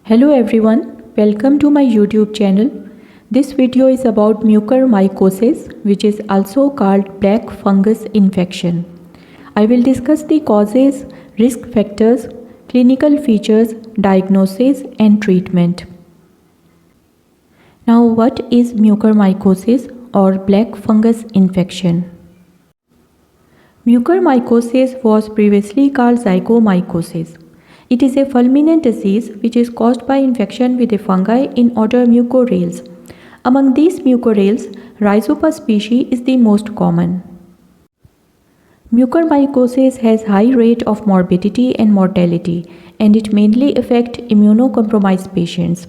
Hello everyone, welcome to my YouTube channel. This video is about mucormycosis, which is also called black fungus infection. I will discuss the causes, risk factors, clinical features, diagnosis and treatment. Now, what is mucormycosis or black fungus infection? Mucormycosis was previously called zygomycosis. It is a fulminant disease which is caused by infection with a fungi in order mucorales. Among these mucorales, Rhizopus species is the most common. Mucormycosis has high rate of morbidity and mortality, and it mainly affects immunocompromised patients.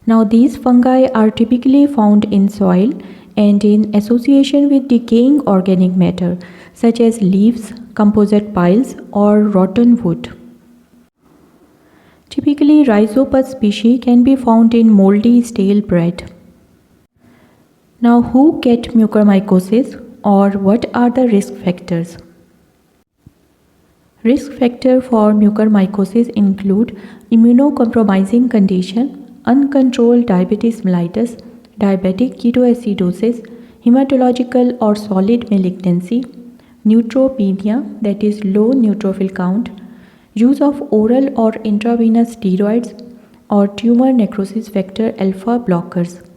Now, these fungi are typically found in soil and in association with decaying organic matter such as leaves, composite piles or rotten wood. Typically, Rhizopus species can be found in moldy stale bread. Now, who get mucormycosis or what are the risk factors? Risk factors for mucormycosis include immunocompromising condition, uncontrolled diabetes mellitus, diabetic ketoacidosis, hematological or solid malignancy, neutropenia, that is low neutrophil count, use of oral or intravenous steroids, or tumor necrosis factor alpha blockers.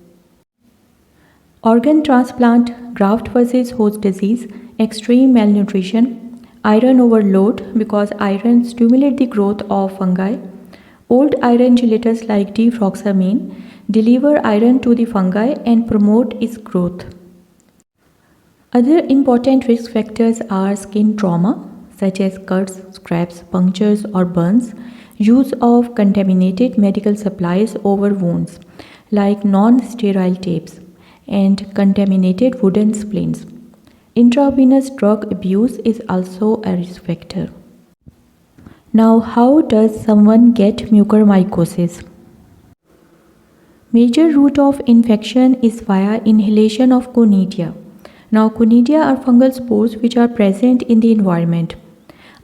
Organ transplant, graft versus host disease, extreme malnutrition, iron overload because iron stimulates the growth of fungi, old iron chelators like defroxamine deliver iron to the fungi and promote its growth. Other important risk factors are skin trauma such as cuts, scrapes, punctures or burns, use of contaminated medical supplies over wounds like non-sterile tapes, and contaminated wooden splints. Intravenous drug abuse is also a risk factor. Now, how does someone get mucormycosis? Major route of infection is via inhalation of conidia. Now, conidia are fungal spores which are present in the environment.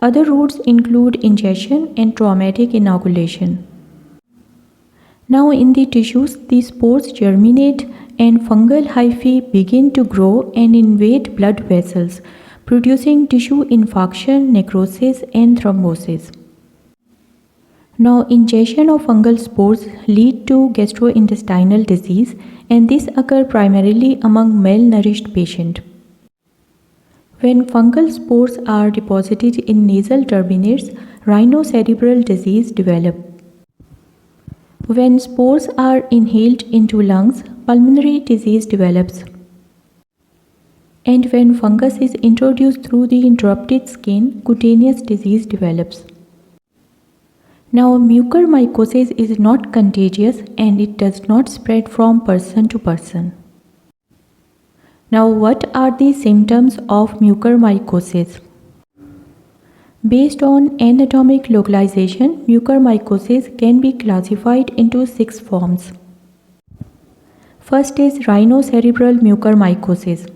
Other routes include ingestion and traumatic inoculation. Now, in the tissues, the spores germinate and fungal hyphae begin to grow and invade blood vessels, producing tissue infarction, necrosis, and thrombosis. Now, ingestion of fungal spores lead to gastrointestinal disease, and this occurs primarily among malnourished patients. When fungal spores are deposited in nasal terminates, RHINOCEREBRAL disease develops. When spores are inhaled into lungs, pulmonary disease develops. And when fungus is introduced through the interrupted skin, cutaneous disease develops. Now, mucormycosis is not contagious and it does not spread from person to person. Now, what are the symptoms of mucormycosis? Based on anatomic localization, mucormycosis can be classified into 6 forms. First is rhinocerebral mucormycosis.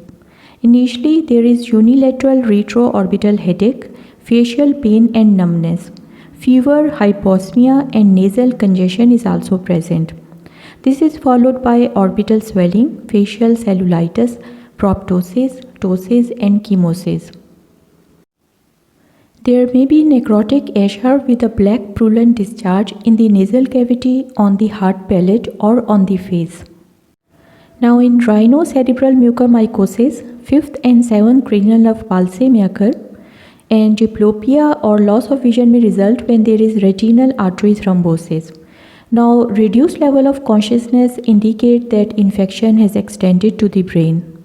Initially, there is unilateral retroorbital headache, facial pain and numbness. Fever, hyposmia and nasal congestion is also present. This is followed by orbital swelling, facial cellulitis, proptosis, ptosis and chemosis. There may be necrotic eschar with a black purulent discharge in the nasal cavity, on the hard palate or on the face. Now, in rhinocerebral mucormycosis, 5th and 7th cranial nerve palsy may occur, and diplopia or loss of vision may result when there is retinal artery thrombosis. Now, reduced level of consciousness indicate that infection has extended to the brain.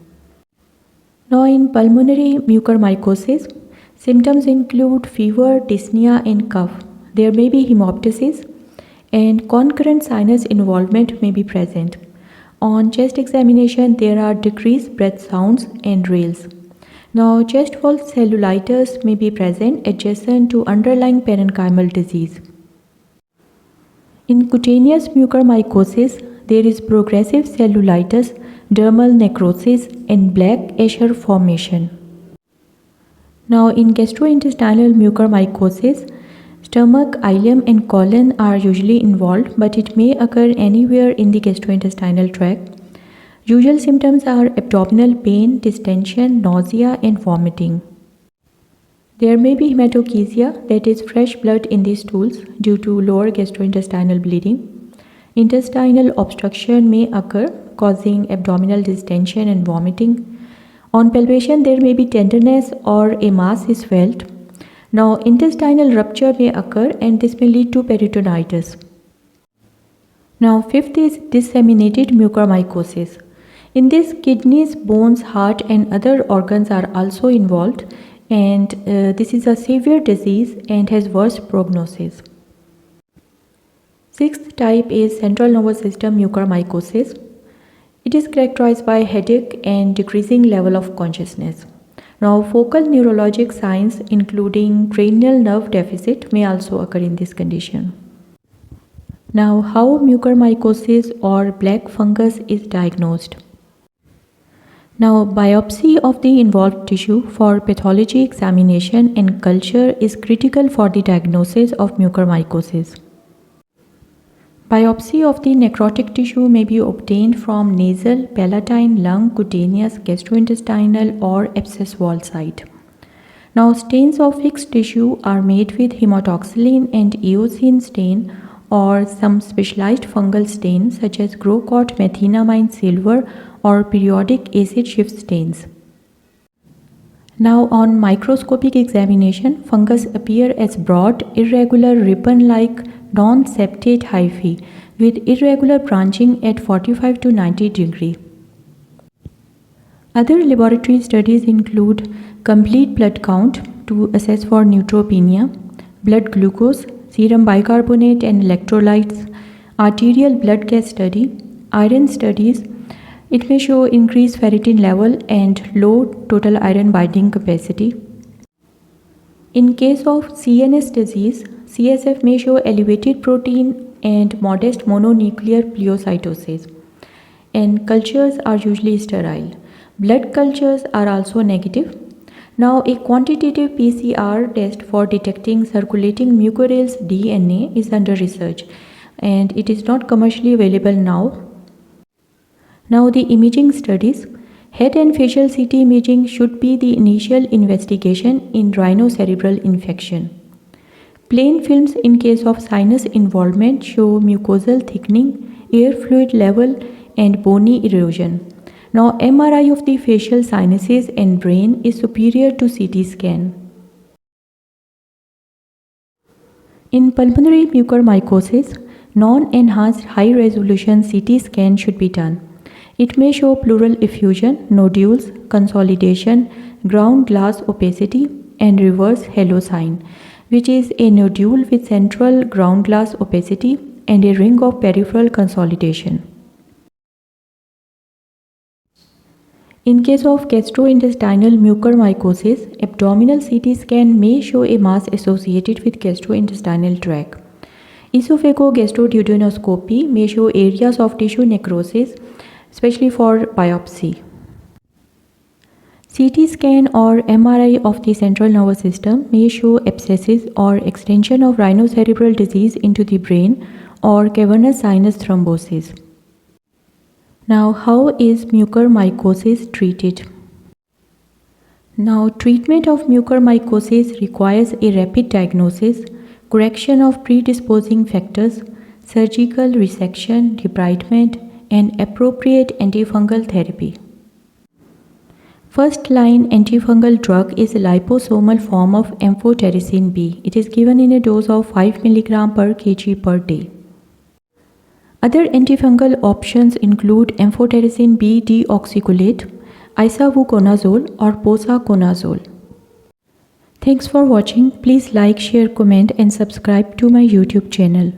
Now, in pulmonary mucormycosis, symptoms include fever, dyspnea and cough. There may be hemoptysis and concurrent sinus involvement may be present. On chest examination, there are decreased breath sounds and rales. Now, chest wall cellulitis may be present adjacent to underlying parenchymal disease. In cutaneous mucormycosis, there is progressive cellulitis, dermal necrosis, and black eschar formation. Now, in gastrointestinal mucormycosis, Stomach, ileum and colon are usually involved, but it may occur anywhere in the gastrointestinal tract. Usual symptoms are abdominal pain, distension, nausea and vomiting. There may be hematochezia, that is fresh blood in the stools due to lower gastrointestinal bleeding. Intestinal obstruction may occur, causing abdominal distension and vomiting. On palpation, there may be tenderness or a mass is felt. Now, intestinal rupture may occur and this may lead to peritonitis. Now, fifth is disseminated mucormycosis. In this, kidneys, bones, heart and other organs are also involved, and this is a severe disease and has worse prognosis. Sixth type is central nervous system mucormycosis. It is characterized by headache and decreasing level of consciousness. Now, focal neurologic signs including cranial nerve deficit may also occur in this condition. Now, how mucormycosis or black fungus is diagnosed? Now, biopsy of the involved tissue for pathology examination and culture is critical for the diagnosis of mucormycosis. Biopsy of the necrotic tissue may be obtained from nasal, palatine, lung, cutaneous, gastrointestinal or abscess wall site. Now, stains of fixed tissue are made with hematoxylin and eosin stain or some specialized fungal stain such as Grocott methenamine silver or periodic acid shift stains. Now, on microscopic examination, fungus appear as broad, irregular ribbon-like non-septate hyphae with irregular branching at 45 to 90 degrees. Other laboratory studies include complete blood count to assess for neutropenia, blood glucose, serum bicarbonate and electrolytes, arterial blood gas study, iron studies. It may show increased ferritin level and low total iron binding capacity. In case of CNS disease, CSF may show elevated protein and modest mononuclear pleocytosis, and cultures are usually sterile. Blood cultures are also negative. Now, a quantitative PCR test for detecting circulating mucorales DNA is under research, and it is not commercially available now. Now, the imaging studies. Head and facial CT imaging should be the initial investigation in rhinocerebral infection. Plain films in case of sinus involvement show mucosal thickening, air fluid level and bony erosion. Now, MRI of the facial sinuses and brain is superior to CT scan. In pulmonary mucormycosis, non-enhanced high-resolution CT scan should be done. It may show pleural effusion, nodules, consolidation, ground glass opacity, and reverse halo sign, which is a nodule with central ground glass opacity and a ring of peripheral consolidation. In case of gastrointestinal mucormycosis, abdominal CT scan may show a mass associated with gastrointestinal tract. Esophagogastroduodenoscopy may show areas of tissue necrosis, especially for biopsy. CT scan or MRI of the central nervous system may show abscesses or extension of rhinocerebral disease into the brain or cavernous sinus thrombosis. Now, how is mucormycosis treated? Now, treatment of mucormycosis requires a rapid diagnosis, correction of predisposing factors, surgical resection, debridement, and appropriate antifungal therapy. First-line antifungal drug is a liposomal form of amphotericin B. It is given in a dose of 5 mg per kg per day. Other antifungal options include amphotericin B deoxycholate, isavuconazole, or posaconazole. Thanks for watching. Please like, share, comment, and subscribe to my YouTube channel.